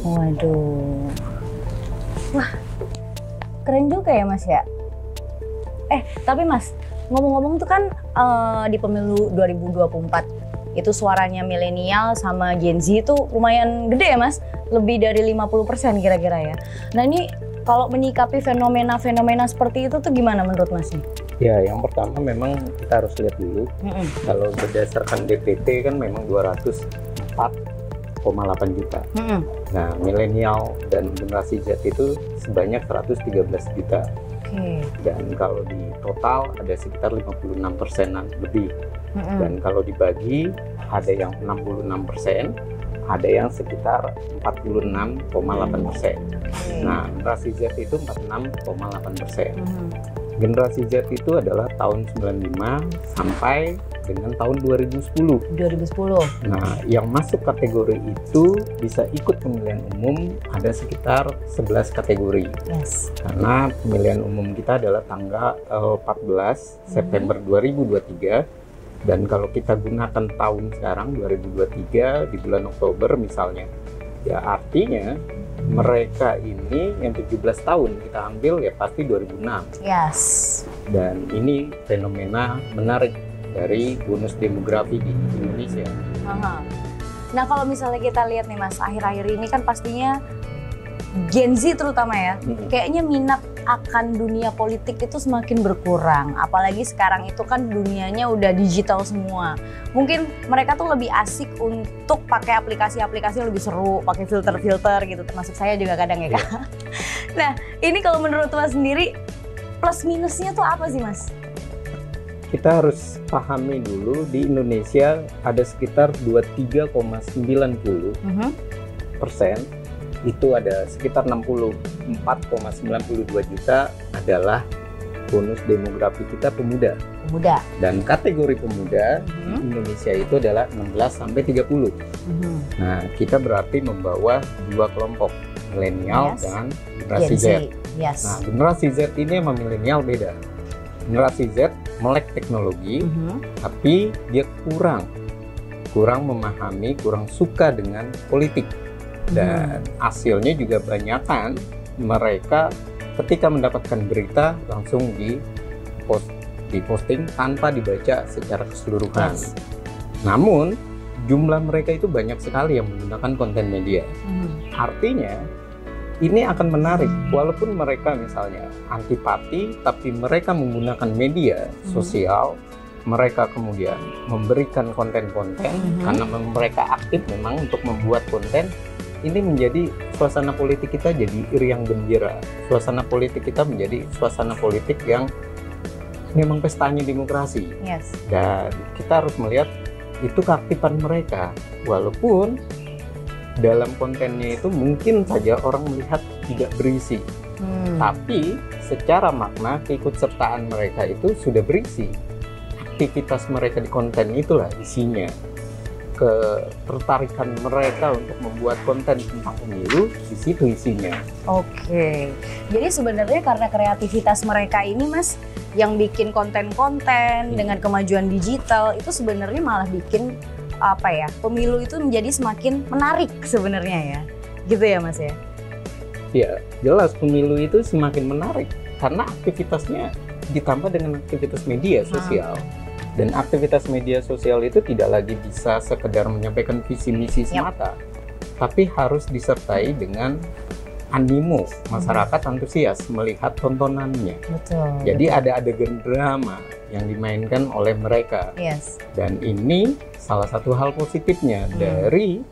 Waduh. Wah, keren juga ya Mas ya. Tapi Mas, ngomong-ngomong tuh kan di pemilu 2024 itu suaranya milenial sama Gen Z itu lumayan gede ya Mas, lebih dari 50% kira-kira ya. Nah ini kalau menyikapi fenomena-fenomena seperti itu tuh gimana menurut Mas nih? Ya, yang pertama memang kita harus lihat dulu. Kalau berdasarkan DPT kan memang 204,8 juta. Nah, milenial dan generasi Z itu sebanyak 113 juta. Dan kalau di total ada sekitar 56%-an lebih. Dan kalau dibagi ada yang 66%, ada yang sekitar 46,8%. Nah, generasi Z itu 46,8%. Generasi Z itu adalah tahun 95 sampai dengan tahun 2010. Nah, yang masuk kategori itu bisa ikut pemilihan umum ada sekitar 11 kategori. Karena pemilihan umum kita adalah tanggal 14 September 2023. Dan kalau kita gunakan tahun sekarang 2023 di bulan Oktober misalnya, ya artinya mereka ini yang 17 tahun kita ambil ya pasti 2006. Dan ini fenomena menarik dari bonus demografi di Indonesia. Nah kalau misalnya kita lihat nih Mas, akhir-akhir ini kan pastinya Gen Z terutama ya, kayaknya minat akan dunia politik itu semakin berkurang. Apalagi sekarang itu kan dunianya udah digital semua. Mungkin mereka tuh lebih asik untuk pakai aplikasi-aplikasi yang lebih seru, pakai filter-filter gitu. Termasuk saya juga kadang ya Kak. Nah ini kalau menurut Mas sendiri plus minusnya tuh apa sih Mas? Kita harus pahami dulu di Indonesia ada sekitar 23,90%. Itu ada sekitar 64,92 juta adalah bonus demografi kita pemuda. Dan kategori pemuda di Indonesia itu adalah 16 sampai 30. Nah, kita berarti membawa dua kelompok, milenial dan generasi Z. Nah, generasi Z ini sama milenial beda. Generasi Z melek teknologi, tapi dia kurang memahami, kurang suka dengan politik. Dan hasilnya juga banyak kan mereka ketika mendapatkan berita langsung diposting tanpa dibaca secara keseluruhan. Namun jumlah mereka itu banyak sekali yang menggunakan konten media. Artinya ini akan menarik walaupun mereka misalnya antipati, tapi mereka menggunakan media sosial. Mereka kemudian memberikan konten-konten karena mereka aktif memang untuk membuat konten. Ini menjadi suasana politik kita jadi riang gembira. Suasana politik kita menjadi suasana politik yang memang pestanya demokrasi. Dan kita harus melihat itu keaktifan mereka. Walaupun dalam kontennya itu mungkin saja orang melihat tidak berisi. Tapi secara makna keikutsertaan mereka itu sudah berisi. Aktivitas mereka di konten itulah isinya. Ketertarikan mereka untuk membuat konten tentang pemilu di situ isinya. Jadi sebenarnya karena kreativitas mereka ini Mas yang bikin konten-konten dengan kemajuan digital itu sebenarnya malah bikin pemilu itu menjadi semakin menarik sebenarnya ya. Gitu ya Mas ya? Ya, jelas pemilu itu semakin menarik karena aktivitasnya ditambah dengan aktivitas media sosial. Dan aktivitas media sosial itu tidak lagi bisa sekedar menyampaikan visi misi semata, tapi harus disertai dengan animo masyarakat antusias melihat tontonannya. Jadi ada adegan drama yang dimainkan oleh mereka. Dan ini salah satu hal positifnya dari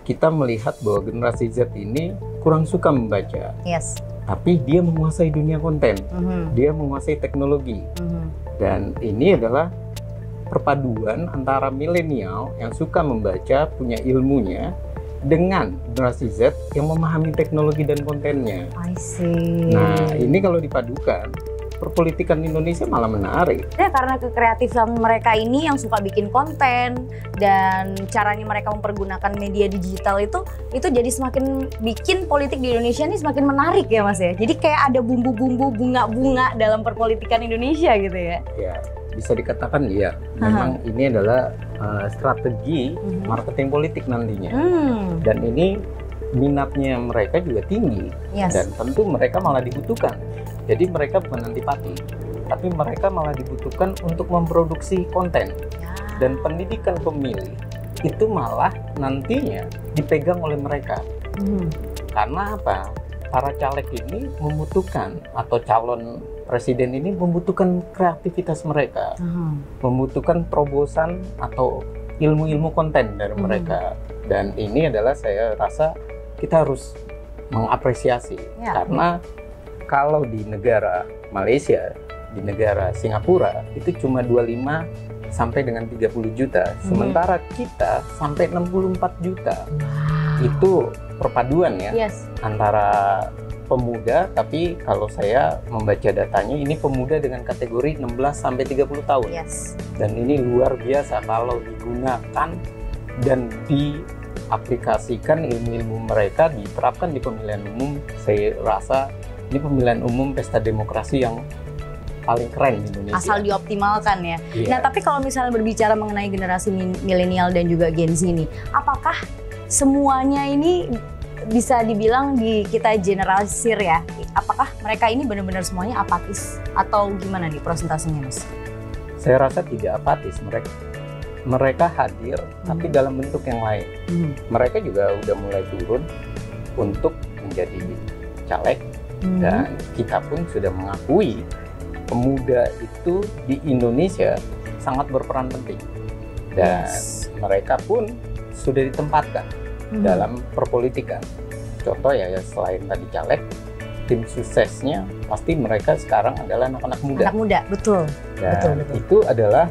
kita melihat bahwa generasi Z ini kurang suka membaca. Tapi dia menguasai dunia konten, dia menguasai teknologi. Dan ini adalah perpaduan antara milenial yang suka membaca, punya ilmunya, dengan generasi Z yang memahami teknologi dan kontennya. Nah, ini kalau dipadukan, perpolitikan Indonesia malah menarik. Ya, karena kekreatifan mereka ini yang suka bikin konten dan caranya mereka mempergunakan media digital itu jadi semakin bikin politik di Indonesia ini semakin menarik ya Mas ya. Jadi kayak ada bumbu-bumbu bunga-bunga dalam perpolitikan Indonesia gitu ya. Ya, bisa dikatakan ya. Memang ini adalah strategi marketing politik nantinya. Dan ini minatnya mereka juga tinggi, dan tentu mereka malah dibutuhkan. Jadi mereka bukan antipati, tapi mereka malah dibutuhkan untuk memproduksi konten. Dan pendidikan pemilih itu malah nantinya dipegang oleh mereka. Karena apa? Para caleg ini membutuhkan, atau calon presiden ini membutuhkan kreativitas mereka, membutuhkan terobosan atau ilmu-ilmu konten dari mereka. Dan ini adalah, saya rasa kita harus mengapresiasi, karena kalau di negara Malaysia, di negara Singapura itu cuma 25 sampai dengan 30 juta, sementara kita sampai 64 juta. Itu perpaduan ya, antara pemuda, tapi kalau saya membaca datanya ini pemuda dengan kategori 16 sampai 30 tahun. Dan ini luar biasa kalau digunakan dan diaplikasikan ilmu-ilmu mereka, diterapkan di pemilihan umum. Saya rasa ini pemilihan umum pesta demokrasi yang paling keren di Indonesia. Asal dioptimalkan ya. Nah, tapi kalau misalnya berbicara mengenai generasi milenial dan juga Gen Z ini, apakah semuanya ini bisa dibilang kita generalisir ya? Apakah mereka ini benar-benar semuanya apatis atau gimana nih persentasenya, Mas? Saya rasa tidak apatis. Mereka hadir tapi dalam bentuk yang lain. Mereka juga udah mulai turun untuk menjadi caleg, dan kita pun sudah mengakui pemuda itu di Indonesia sangat berperan penting, dan mereka pun sudah ditempatkan dalam perpolitikan. Contoh ya, selain tadi caleg, tim suksesnya pasti mereka sekarang adalah anak-anak muda. Anak muda, betul. Dan itu adalah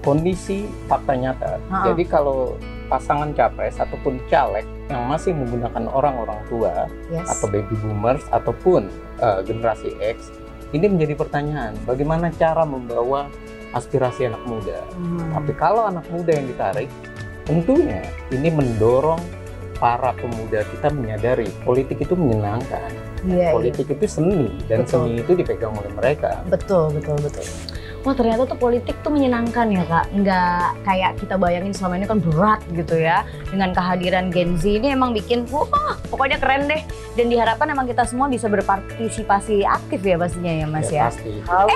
kondisi fakta nyata. Jadi kalau pasangan capres ataupun caleg yang masih menggunakan orang-orang tua atau baby boomers ataupun generasi X, ini menjadi pertanyaan, bagaimana cara membawa aspirasi anak muda. Tapi kalau anak muda yang ditarik, tentunya ini mendorong para pemuda kita menyadari politik itu menyenangkan. Politik itu seni, dan seni itu dipegang oleh mereka. Betul. Wah, ternyata tuh politik tuh menyenangkan ya Kak, nggak kayak kita bayangin selama ini kan berat gitu ya. Dengan kehadiran Gen Z ini emang bikin, wah pokoknya keren deh. Dan diharapkan emang kita semua bisa berpartisipasi aktif ya pastinya ya Mas ya. Pasti. Halo.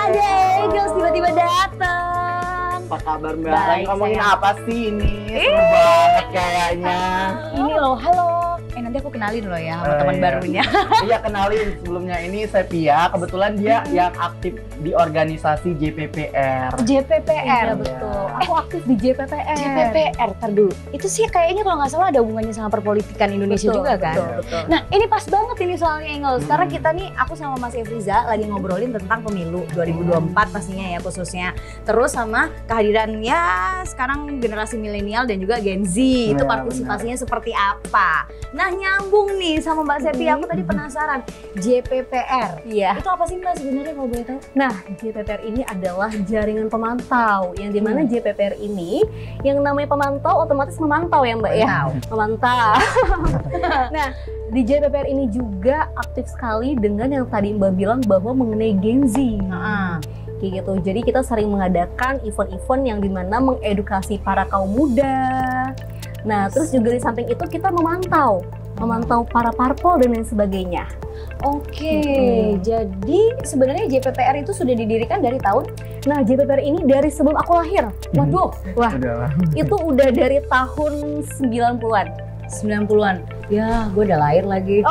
Ada Eagles tiba-tiba datang. Apa kabar Mbak? Lagi ngomongin apa sih ini? Seru banget kayaknya. Ini loh, halo. Nanti aku kenalin loh ya sama teman barunya. Iya, kenalin. Sebelumnya ini saya Pia, kebetulan dia yang aktif di organisasi JPPR. JPPR, betul. Aku aktif di JPPR. JPPR, tar dulu. Itu sih kayaknya kalau nggak salah ada hubungannya sama perpolitikan Indonesia juga kan? Betul. Nah, ini pas banget ini soalnya Engels. Karena kita nih, aku sama Mas Efriza lagi ngobrolin tentang pemilu 2024 pastinya ya khususnya. Terus sama kehadirannya sekarang generasi milenial dan juga Gen Z. Itu partisipasinya seperti apa? Nah, nyambung nih sama Mbak Sepi, aku tadi penasaran. JPPR, itu apa sih Mbak sebenarnya kalau boleh tahu? Nah, JPPR ini adalah jaringan pemantau, yang dimana JPPR ini, yang namanya pemantau otomatis memantau ya Mbak ya? Memantau. Nah, di JPPR ini juga aktif sekali dengan yang tadi Mbak bilang bahwa mengenai Gen Z. Kayak gitu, jadi kita sering mengadakan event-event yang dimana mengedukasi para kaum muda. Nah, terus juga di samping itu kita memantau para parpol dan lain sebagainya. Jadi sebenarnya JPPR itu sudah didirikan dari tahun? Nah, JPPR ini dari sebelum aku lahir. Waduh, itu udah dari tahun 90-an. 90-an. Ya, gue udah lahir lagi.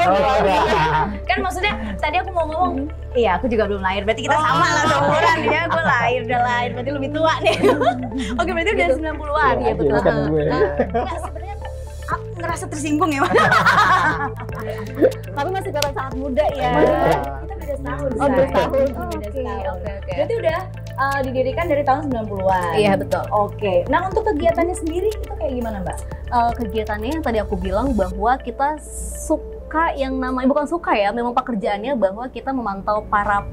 Kan maksudnya tadi aku mau ngomong, iya aku juga belum lahir. Berarti kita sama lah seumuran ya. Gue lahir, udah lahir. Berarti lebih tua nih. Oke, berarti udah 90-an. Iya, betul. Nah, sebenarnya aku ngerasa tersinggung ya. Tapi masih kelihatan sangat muda ya. Kita beda setahun. Beda setahun. Oke. Berarti udah didirikan dari tahun 90-an. Iya, betul. Oke. Nah, untuk kegiatannya sendiri itu kayak gimana, Mbak? Kegiatannya yang tadi aku bilang bahwa kita suka yang namanya, bukan suka ya, memang pekerjaannya bahwa kita memantau para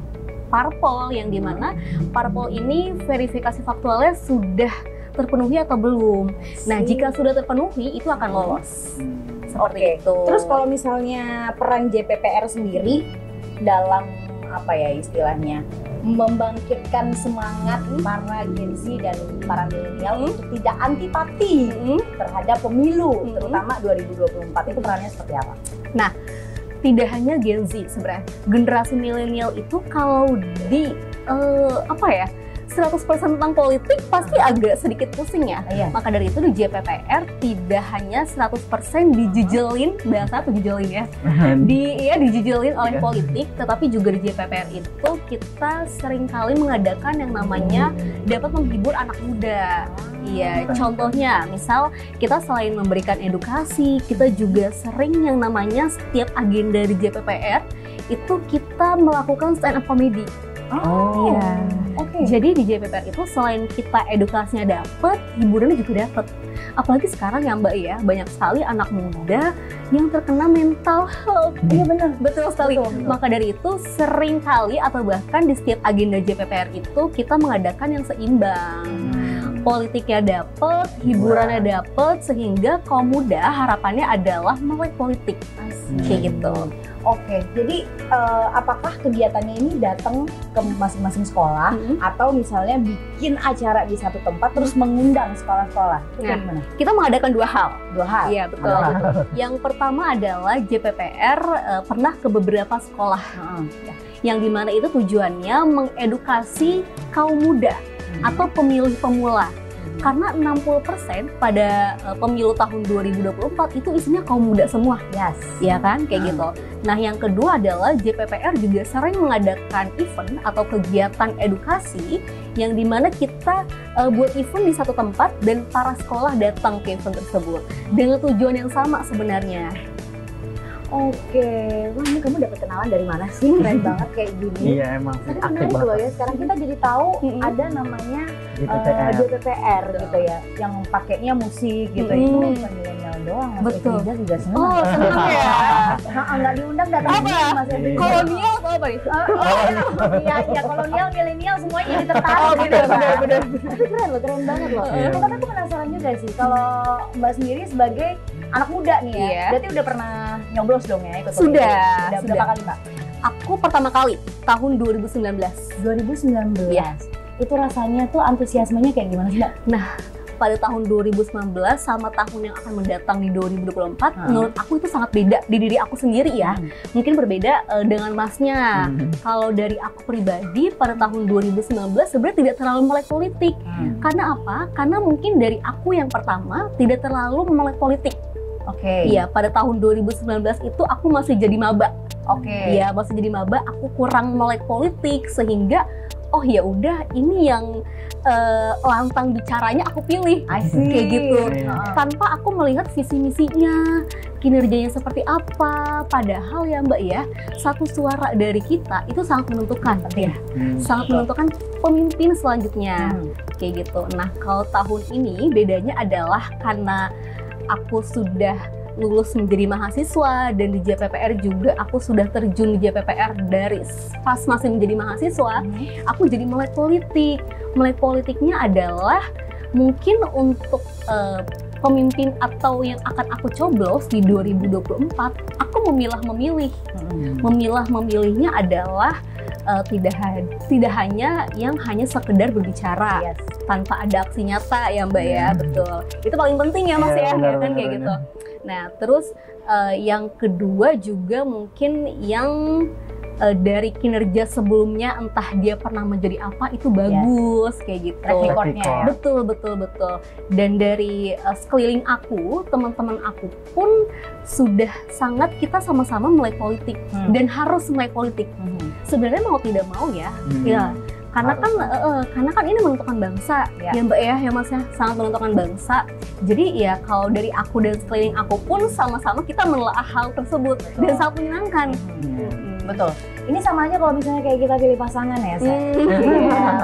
parpol, yang dimana parpol ini verifikasi faktualnya sudah terpenuhi atau belum. Nah, jika sudah terpenuhi itu akan lolos. Seperti itu. Terus kalau misalnya peran JPPR sendiri dalam apa ya istilahnya, membangkitkan semangat para Gen Z dan para milenial untuk tidak antipati terhadap pemilu, terutama 2024 itu perannya seperti apa? Nah, tidak hanya Gen Z sebenarnya, generasi milenial itu kalau di 100% tentang politik pasti agak sedikit pusing ya. Maka dari itu di JPPR tidak hanya 100% dijejelin, bahasa apa dijejelin ya? Dijejelin oleh politik, tetapi juga di JPPR itu kita seringkali mengadakan yang namanya dapat menghibur anak muda. Iya, contohnya misal kita selain memberikan edukasi, kita juga sering yang namanya setiap agenda di JPPR itu kita melakukan stand up comedy. Iya. Jadi di JPPR itu selain kita edukasinya dapet, hiburannya juga dapet. Apalagi sekarang ya Mbak ya, banyak sekali anak muda yang terkena mental health. Iya benar, betul sekali. Betul. Maka dari itu sering kali atau bahkan di setiap agenda JPPR itu kita mengadakan yang seimbang. Politiknya dapet, hiburannya dapet, sehingga kaum muda harapannya adalah melek politik. Kayak gitu. Oke, jadi apakah kegiatannya ini datang ke masing-masing sekolah atau misalnya bikin acara di satu tempat terus mengundang sekolah-sekolah? Itu gimana? Kita mengadakan dua hal. Iya, betul. Yang pertama adalah JPPR pernah ke beberapa sekolah. Yang dimana itu tujuannya mengedukasi kaum muda atau pemilih pemula. Karena 60% pada pemilu tahun 2024 itu isinya kaum muda semua. Ya kan, kayak gitu. Nah, yang kedua adalah JPPR juga sering mengadakan event atau kegiatan edukasi yang dimana kita buat event di satu tempat dan para sekolah datang ke event tersebut dengan tujuan yang sama sebenarnya. Oke, wah ini kamu dapat kenalan dari mana sih? Keren banget kayak gini. Iya emang. Tapi menarik loh ya, sekarang kita jadi tahu ada namanya JPPR gitu ya, yang pakainya musik gitu. Itu bukan milenial doang, Mas Efriza juga seneng. Oh, seneng ya? Nggak diundang datang Mas Efriza. Kolonial atau apa nih? Iya, kolonial, milenial semuanya jadi tertarik gitu. Bener. Tapi keren banget loh. Tapi aku penasaran juga sih, kalau Mbak sendiri sebagai anak muda nih ya, berarti udah pernah nyoblos dong ya ikut Sudah. Berapa kali Mbak? Aku pertama kali tahun 2019. 2019. Itu rasanya tuh antusiasmenya kayak gimana sih Mbak? Nah, pada tahun 2019 sama tahun yang akan mendatang di 2024, menurut aku itu sangat beda di diri aku sendiri ya. Mungkin berbeda dengan Masnya. Kalau dari aku pribadi pada tahun 2019 sebenarnya tidak terlalu melek politik. Karena apa? Karena mungkin dari aku yang pertama tidak terlalu melek politik. Iya, pada tahun 2019 itu aku masih jadi maba. Iya, masih jadi maba, aku kurang melek politik sehingga oh ya udah ini yang lantang bicaranya aku pilih. Kayak gitu. Tanpa aku melihat visi misinya, kinerjanya seperti apa. Padahal ya Mbak ya, satu suara dari kita itu sangat menentukan ya. Sangat menentukan pemimpin selanjutnya. Kayak gitu. Nah, kalau tahun ini bedanya adalah karena aku sudah lulus menjadi mahasiswa dan di JPPR juga aku sudah terjun di JPPR dari pas masih menjadi mahasiswa, aku jadi melek politik. Melek politiknya adalah mungkin untuk pemimpin atau yang akan aku coblos di 2024, aku memilah-memilih. Memilah-memilihnya adalah tidak hanya yang hanya sekedar berbicara tanpa ada aksi nyata ya Mbak ya, betul. Itu paling penting ya Mas ya, kan kayak gitu. Nah, terus yang kedua juga mungkin yang dari kinerja sebelumnya entah dia pernah menjadi apa itu bagus kayak gitu. Track recordnya ya. Betul. Dan dari sekeliling aku, teman-teman aku pun sudah sangat kita sama-sama melek politik dan harus melek politik. Sebenarnya mau tidak mau ya, karena kan ini menentukan bangsa ya Mbak ya Mas ya, sangat menentukan bangsa. Jadi ya kalau dari aku dan sekeliling aku pun sama-sama kita menelaah hal tersebut dan sangat menyenangkan. Betul. Ini sama aja kalau misalnya kayak kita pilih pasangan ya,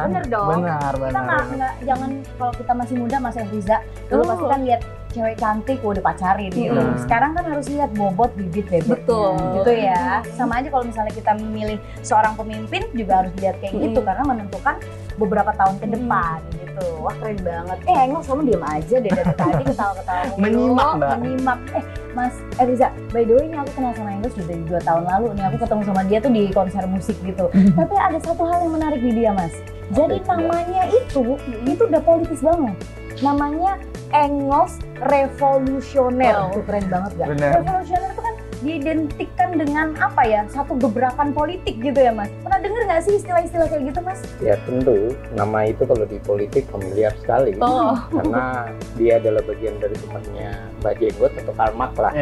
bener dong. Benar. Kita nggak jangan kalau kita masih muda Mas Efriza, dulu pasti kan lihat cewek cantik udah pacarin gitu. Sekarang kan harus lihat bobot bibit bebek. Betul. Gitu ya. Sama aja kalau misalnya kita memilih seorang pemimpin juga harus lihat kayak gitu karena menentukan beberapa tahun ke depan gitu. Wah keren banget. Engels kamu diem aja deh dari tadi ketawa-ketawa mulu. Menyimak, Mbak. Menyimak. Mas Riza, by the way ini aku kenal sama Engels udah 2 tahun lalu nih. Aku ketemu sama dia tuh di konser musik gitu. Tapi ada satu hal yang menarik di dia, Mas. Jadi namanya itu udah politis banget. Namanya Engels Revolusioner. Tuh keren banget gak? Bener. Revolusioner itu kan diidentikan dengan apa ya? Satu gebrakan politik gitu ya, Mas. Pernah denger nggak sih istilah-istilah kayak gitu, Mas? Ya tentu, nama itu kalau di politik familiar sekali. Karena dia adalah bagian dari temannya Mbak Jenggot atau Karl Marx lah.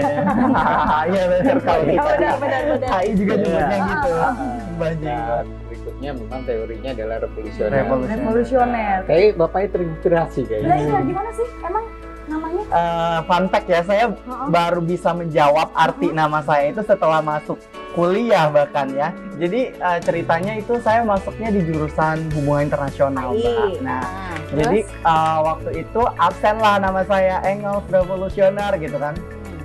Iya benar kalau kita benar. AI juga nyebutnya gitu. Mbak Dan Jenggot. berikutnya memang teorinya adalah revolusioner. Revolusioner. Kayak bapaknya terinspirasi Lah kayaknya. iya, gimana sih? Emang namanya? Fun fact ya, saya baru bisa menjawab arti nama saya itu setelah masuk kuliah bahkan ya. Jadi ceritanya itu saya masuknya di jurusan hubungan internasional, Mbak. Nah, jadi waktu itu absen lah nama saya Engels Revolusioner gitu kan.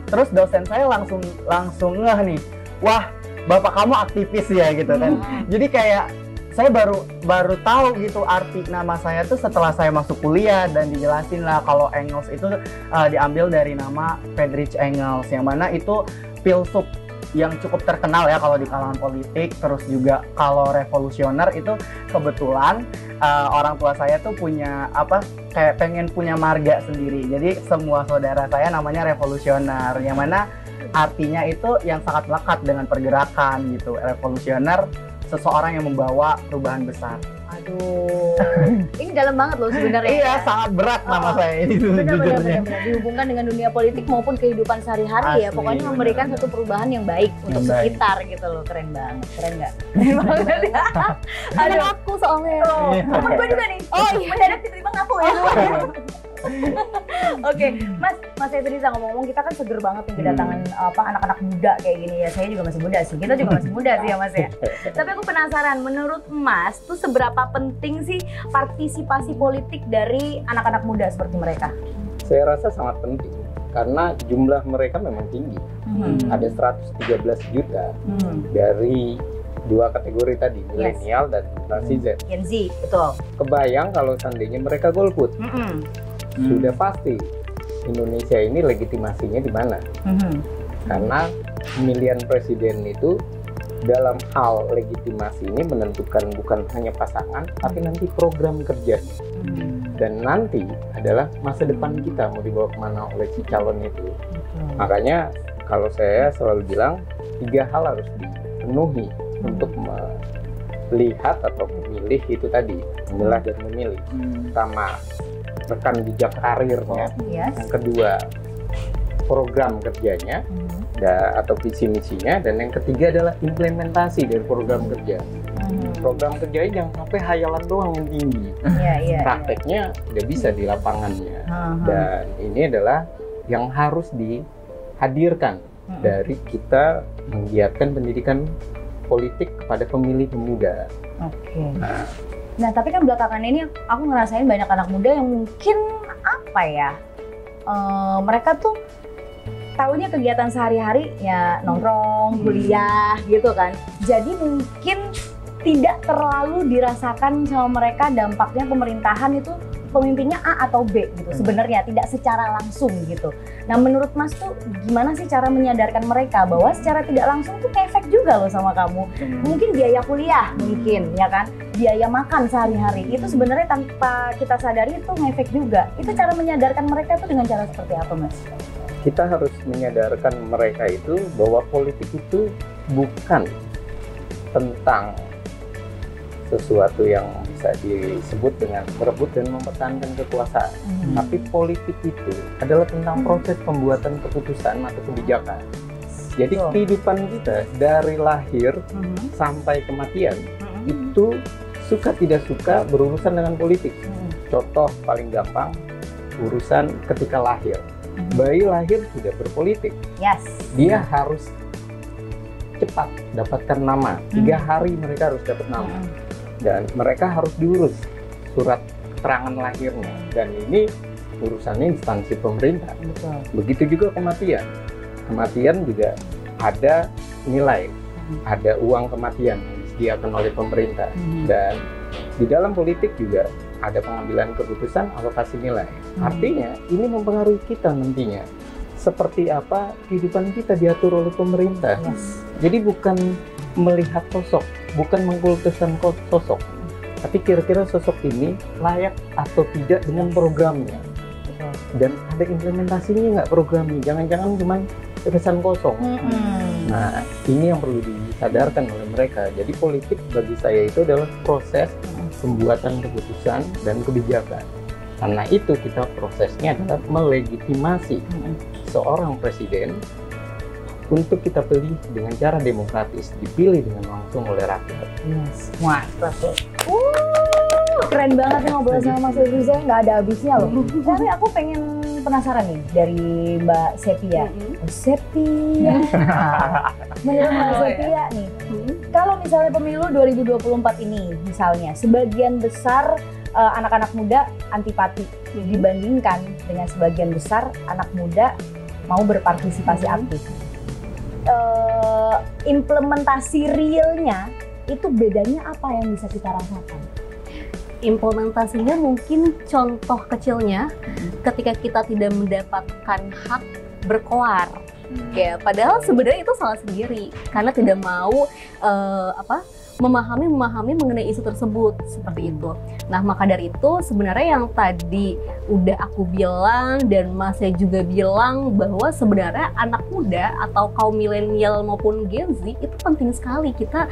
Terus dosen saya langsung ngeh nih, wah bapak kamu aktivis ya gitu kan. Jadi kayak saya baru tahu gitu arti nama saya tuh setelah saya masuk kuliah dan dijelasin lah kalau Engels itu diambil dari nama Friedrich Engels yang mana itu filsuf yang cukup terkenal ya kalau di kalangan politik. Terus juga kalau revolusioner itu kebetulan orang tua saya tuh punya kayak pengen punya marga sendiri. Jadi semua saudara saya namanya revolusioner yang mana artinya itu yang sangat melekat dengan pergerakan gitu. Revolusioner seseorang yang membawa perubahan besar. Aduh, ini dalam banget loh sebenarnya. Iya, sangat berat nama saya ini jujurnya. Benar. Dihubungkan dengan dunia politik maupun kehidupan sehari-hari ya. Asli, Pokoknya memberikan satu perubahan yang baik untuk baik. sekitar gitu loh. Keren banget, keren nggak? Keren banget ya. Aduh, aku soalnya. Temen gue juga nih. Oh iya, mendadak diterima ngaku ya. Oke, Mas Riza ngomong-ngomong kita kan seger banget nih kedatangan anak-anak muda kayak gini ya. Saya juga masih muda sih. Kita juga masih muda sih ya, Mas ya. Tapi aku penasaran, menurut Mas tuh seberapa penting sih partisipasi politik dari anak-anak muda seperti mereka? Saya rasa sangat penting karena jumlah mereka memang tinggi. Ada 113 juta dari dua kategori tadi, milenial dan generasi Z. Gen Z, betul. Kebayang kalau seandainya mereka golput, sudah pasti Indonesia ini legitimasinya di mana? Karena pemilihan presiden itu dalam hal legitimasi ini menentukan bukan hanya pasangan, tapi nanti program kerjanya. Dan nanti adalah masa depan kita mau dibawa kemana oleh si calon itu. Makanya kalau saya selalu bilang 3 hal harus dipenuhi untuk melihat atau memilih itu tadi, memilah dan memilih. Pertama, rekam jejak karirnya. Yang kedua, program kerjanya atau visi misinya, dan yang ketiga adalah implementasi dari program kerja. Program kerjanya jangan sampai hayalan doang yang tinggi. Prakteknya udah bisa di lapangannya. Dan ini adalah yang harus dihadirkan dari kita menggiatkan pendidikan politik kepada pemilih pemuda. Nah, tapi kan belakangan ini aku ngerasain banyak anak muda yang mungkin mereka tuh taunya kegiatan sehari-hari ya nongkrong, kuliah gitu kan. Jadi mungkin tidak terlalu dirasakan sama mereka dampaknya pemerintahan itu pemimpinnya A atau B gitu. Sebenarnya tidak secara langsung gitu. Nah, menurut Mas tuh gimana sih cara menyadarkan mereka bahwa secara tidak langsung tuh ngefek juga loh sama kamu. Mungkin biaya kuliah mungkin ya kan, biaya makan sehari-hari itu sebenarnya tanpa kita sadari itu ngefek juga. Itu cara menyadarkan mereka tuh dengan cara seperti apa, Mas? Kita harus menyadarkan mereka itu bahwa politik itu bukan tentang sesuatu yang bisa disebut dengan merebut dan mempertahankan kekuasaan. Tapi politik itu adalah tentang proses pembuatan keputusan atau kebijakan. Jadi kehidupan kita dari lahir sampai kematian itu suka tidak suka berurusan dengan politik. Contoh paling gampang, urusan ketika lahir. Bayi lahir sudah berpolitik. Dia harus cepat dapatkan nama. 3 hari mereka harus dapat nama. Dan mereka harus diurus surat keterangan lahirnya. Dan ini urusannya instansi pemerintah. Betul. Begitu juga kematian. Kematian juga ada nilai, ada uang kematian yang disediakan oleh pemerintah. Dan di dalam politik juga ada pengambilan keputusan alokasi nilai. Artinya ini mempengaruhi kita nantinya. Seperti apa kehidupan kita diatur oleh pemerintah. Jadi bukan melihat sosok, bukan mengkultuskan sosok, tapi kira-kira sosok ini layak atau tidak dengan programnya. Dan ada implementasinya nggak programnya, jangan-jangan cuma kesan kosong. Nah, ini yang perlu disadarkan oleh mereka. Jadi politik bagi saya itu adalah proses pembuatan keputusan dan kebijakan. Karena itu kita prosesnya adalah melegitimasi seorang presiden untuk kita pilih dengan cara demokratis, dipilih dengan langsung oleh rakyat. Wah, keren banget nih ngobrol sama Mas Riza, nggak ada habisnya loh. Tapi aku pengen penasaran nih dari Mbak Sepia. Sepia. Menurut Mbak Sepia nih, kalau misalnya pemilu 2024 ini misalnya, sebagian besar anak-anak muda antipati dibandingkan dengan sebagian besar anak muda mau berpartisipasi aktif. Implementasi realnya itu bedanya apa yang bisa kita rasakan? Implementasinya mungkin contoh kecilnya ketika kita tidak mendapatkan hak berkoar. Ya, padahal sebenarnya itu salah sendiri karena tidak mau memahami mengenai isu tersebut seperti itu. Nah, maka dari itu sebenarnya yang tadi udah aku bilang dan Mas saya juga bilang bahwa sebenarnya anak muda atau kaum milenial maupun Gen Z itu penting sekali kita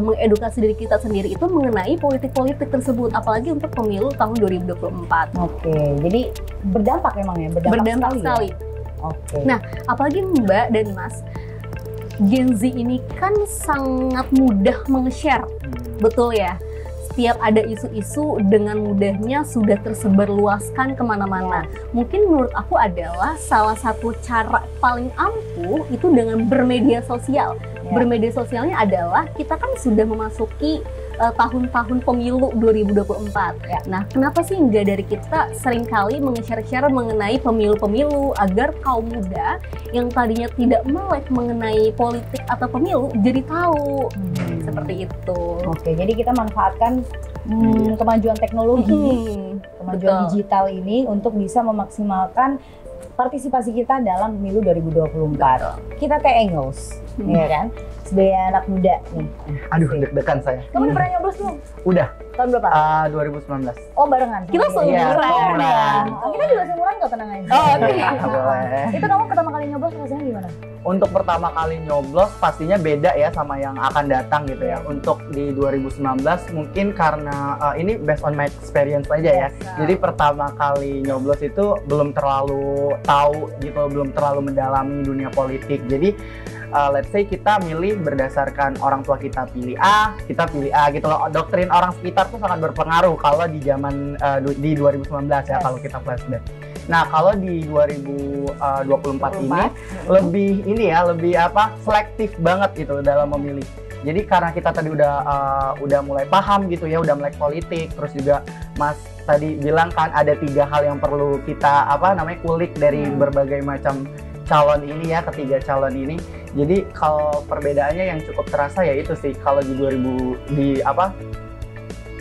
mengedukasi diri kita sendiri itu mengenai politik-politik tersebut, apalagi untuk pemilu tahun 2024. Oke, jadi berdampak emang ya, berdampak sekali. Ya? Oke. Nah, apalagi Mbak dan Mas, Gen Z ini kan sangat mudah menge-share, betul ya? Setiap ada isu-isu dengan mudahnya sudah tersebar luaskan kemana-mana. Mungkin menurut aku adalah salah satu cara paling ampuh itu dengan bermedia sosial. Bermedia sosialnya adalah kita kan sudah memasuki tahun-tahun pemilu 2024. Nah, kenapa sih nggak dari kita seringkali menge-share mengenai pemilu-pemilu agar kaum muda yang tadinya tidak melek mengenai politik atau pemilu jadi tahu seperti itu. Oke, jadi kita manfaatkan kemajuan teknologi, kemajuan digital ini untuk bisa memaksimalkan partisipasi kita dalam pemilu 2024. Kita teh Engels, ya kan? Sebagai anak muda nih. Aduh, deg-degan saya. Kamu pernah nyoblos belum? Udah. Tahun berapa? 2019. Oh, barengan. Kita seumuran. Kita juga seumuran kok, tenang aja. Oh, oke. Boleh. Itu kamu pertama kali nyoblos rasanya gimana? Untuk pertama kali nyoblos pastinya beda ya sama yang akan datang gitu ya. Untuk di 2019 mungkin karena ini based on my experience aja ya. Jadi pertama kali nyoblos itu belum terlalu tahu gitu, belum terlalu mendalami dunia politik. Jadi let's say kita milih berdasarkan orang tua kita pilih A, kita pilih A gitu loh. Doktrin orang sekitar tuh sangat berpengaruh kalau di zaman di 2019 ya kalau kita flashback. Nah, kalau di 2024 ini lebih selektif banget gitu dalam memilih. Jadi karena kita tadi udah mulai paham gitu ya, udah melek politik, terus juga Mas tadi bilang kan ada 3 hal yang perlu kita kulik dari berbagai macam calon ini ya, ketiga calon ini. Jadi kalau perbedaannya yang cukup terasa ya itu sih, kalau di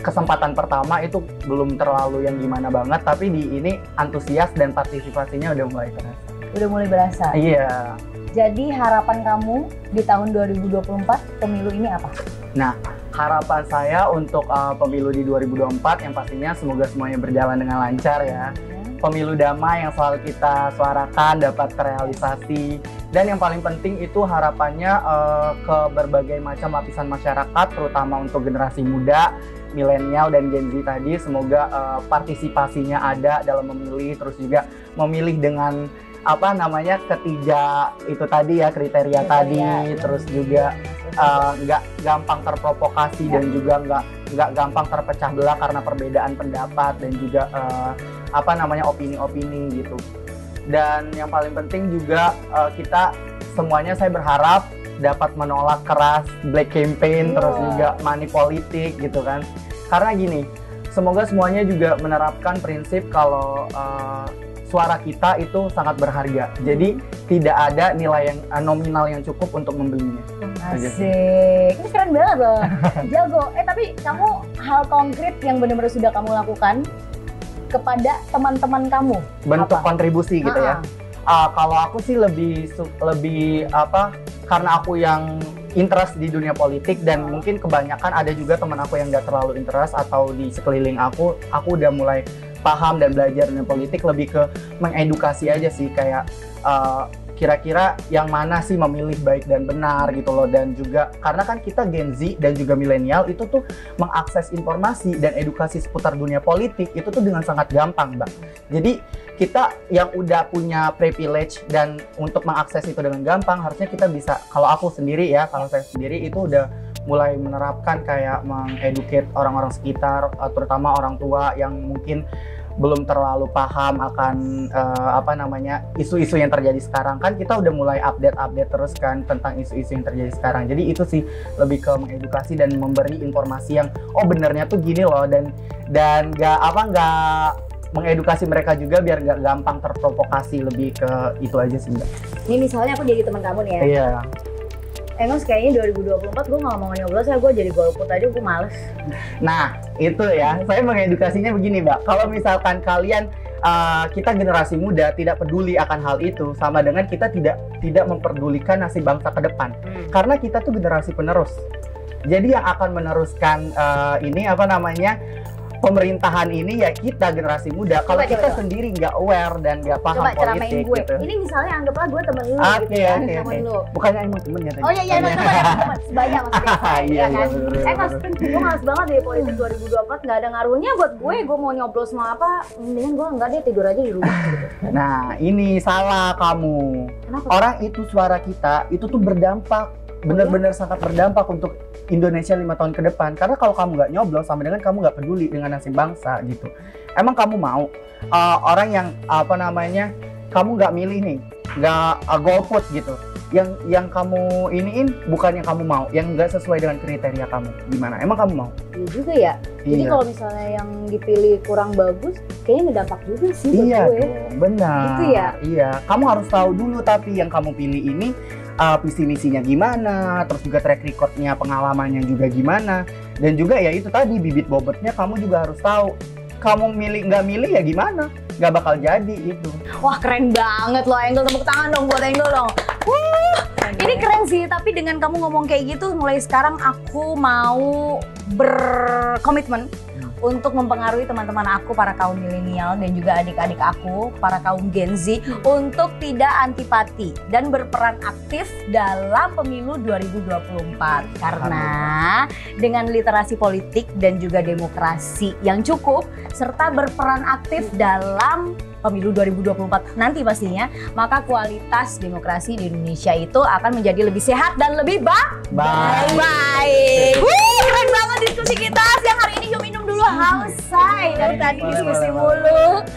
kesempatan pertama itu belum terlalu yang gimana banget, tapi di ini antusias dan partisipasinya udah mulai terasa. Udah mulai berasa? Iya. Jadi harapan kamu di tahun 2024 pemilu ini apa? Nah, harapan saya untuk pemilu di 2024 yang pastinya semoga semuanya berjalan dengan lancar ya. Pemilu damai yang selalu kita suarakan dapat terrealisasi. Dan yang paling penting itu harapannya ke berbagai macam lapisan masyarakat, terutama untuk generasi muda, milenial dan Gen Z tadi, semoga partisipasinya ada dalam memilih, terus juga memilih dengan ketiga itu tadi ya, kriteria tadi, terus juga nggak gampang terprovokasi dan juga nggak gampang terpecah belah karena perbedaan pendapat dan juga opini-opini gitu. Dan yang paling penting juga kita semuanya, saya berharap dapat menolak keras black campaign, terus juga money politik gitu kan. Karena gini, semoga semuanya juga menerapkan prinsip kalau suara kita itu sangat berharga. Jadi tidak ada nilai yang nominal yang cukup untuk membelinya. Asik, ini keren banget loh. Jago. Tapi kamu hal konkret yang benar-benar sudah kamu lakukan kepada teman-teman kamu? Bentuk kontribusi gitu ya. Kalau aku sih lebih karena aku yang interest di dunia politik dan mungkin kebanyakan ada juga teman aku yang nggak terlalu interest atau di sekeliling aku udah mulai paham dan belajar dunia politik, lebih ke mengedukasi aja sih, kayak kira-kira yang mana sih memilih baik dan benar gitu loh. Dan juga karena kan kita Gen Z dan juga milenial itu tuh mengakses informasi dan edukasi seputar dunia politik itu tuh dengan sangat gampang, Mbak. Jadi kita yang udah punya privilege dan untuk mengakses itu dengan gampang, harusnya kita bisa, kalau saya sendiri itu udah mulai menerapkan kayak mengeduket orang-orang sekitar, terutama orang tua yang mungkin belum terlalu paham akan isu-isu yang terjadi sekarang. Kan kita udah mulai update terus kan tentang isu-isu yang terjadi sekarang. Jadi itu sih lebih ke mengedukasi dan memberi informasi yang benernya tuh gini loh, dan nggak mengedukasi mereka juga biar nggak gampang terprovokasi, lebih ke itu aja sih, Mbak. Ini misalnya aku jadi teman kamu nih ya. Iya. Engos kayaknya 2024 gue nggak mau nyoblos ya, gue jadi golput aja, gue males. Nah itu ya, saya mengedukasinya begini, Mbak. Kalau misalkan kalian kita generasi muda tidak peduli akan hal itu, sama dengan kita tidak memperdulikan nasib bangsa ke depan. Karena kita tuh generasi penerus. Jadi yang akan meneruskan pemerintahan ini ya kita generasi muda. Kalau kita sendiri nggak aware dan nggak paham politik gue. gitu. Ini misalnya anggaplah gue temen lu gitu ya, temen lu. Bukannya emang temen ya? Oh iya emang temen, sebanyak maksudnya. Iya kan? Mas, gue males banget deh politik 2024, nggak ada ngaruhnya buat gue mau nyoblos mau apa, mendingan gue nggak deh, tidur aja di rumah gitu. Nah ini salah kamu. Kenapa? Orang itu suara kita itu tuh berdampak, benar-benar sangat berdampak untuk Indonesia 5 tahun ke depan. Karena kalau kamu nggak nyoblos, sama dengan kamu nggak peduli dengan nasib bangsa gitu. Emang kamu mau orang yang kamu nggak milih nih, nggak golput gitu, yang kamu iniin bukan yang kamu mau, yang nggak sesuai dengan kriteria kamu, gimana? Emang kamu mau? Iya juga ya. Jadi kalau misalnya yang dipilih kurang bagus, kayaknya ngedampak juga sih buat gue. Dong, benar. Gitu ya? Iya, kamu harus tahu dulu tapi yang kamu pilih ini visi misinya gimana, terus juga track recordnya, pengalamannya juga gimana, dan juga ya itu tadi bibit bobotnya kamu juga harus tahu. Kamu nggak milih ya gimana, nggak bakal jadi itu. Wah keren banget loh Enggel, tepuk tangan dong buat Enggel dong. Ini keren sih, tapi dengan kamu ngomong kayak gitu, mulai sekarang aku mau berkomitmen untuk mempengaruhi teman-teman aku, para kaum milenial dan juga adik-adik aku, para kaum Gen Z, untuk tidak antipati dan berperan aktif dalam pemilu 2024. Karena dengan literasi politik dan juga demokrasi yang cukup, serta berperan aktif dalam pemilu 2024 nanti pastinya, maka kualitas demokrasi di Indonesia itu akan menjadi lebih sehat dan lebih baik. Keren banget diskusi kita siang hari ini. Yuk minum dulu, haus say dari tadi diskusi mulu.